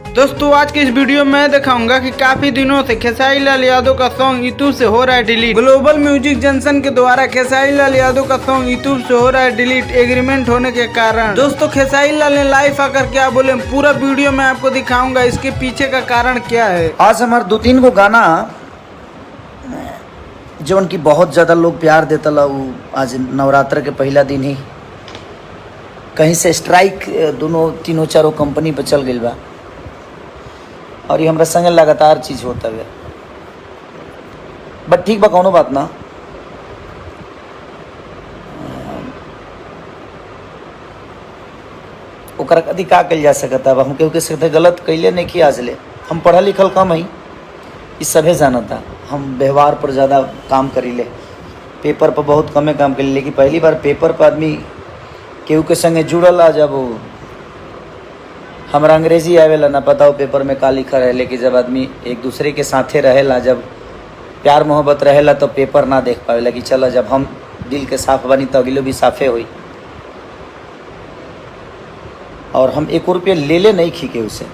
दोस्तों आज के इस वीडियो में मैं दिखाऊंगा कि काफी दिनों से खेसारी लाल यादव का सॉन्ग यूट्यूब से हो रहा है डिलीट। ग्लोबल म्यूजिक जंक्शन के द्वारा खेसारी लाल यादव का सॉन्ग यूट्यूब से हो रहा है डिलीट एग्रीमेंट होने के कारण। दोस्तों खेसारी लाल ने लाइव आकर क्या बोले पूरा वीडियो में आपको दिखाऊंगा, इसके पीछे का कारण क्या है। आज हमारे 2-3 गो गाना जो उनकी बहुत ज्यादा लोग प्यार देता ला, वो आज नवरात्र के पहला दिन ही कहीं से स्ट्राइक दोनों तीनों चारों कंपनी पे चल गई बा और ये हमारे संगे लगातार चीज होता है। बट ठीक बा, कौनो बात ना। ओकरा कदी का कल जा सकता है, हम केहू के साथ गलत कैले नहीं किया। आज ले हम पढ़ल लिखल कम है, इस सभे जानता। हम व्यवहार पर ज़्यादा काम करीले, पेपर पर बहुत कमे काम करी। लेकिन पहली बार पेपर पर आदमी केहू के संगे जुड़ल, जब हमारा अंग्रेजी आवेला ना पता हो पेपर में का लिखा रहे। लेकिन जब आदमी एक दूसरे के साथे रहेला, जब प्यार मोहब्बत रहेला, तो पेपर ना देख पावेला कि चलो जब हम दिल के साफ बनी तो अगलो भी साफे हुई। और हम 1 रुपये ले नहीं खी के उसे।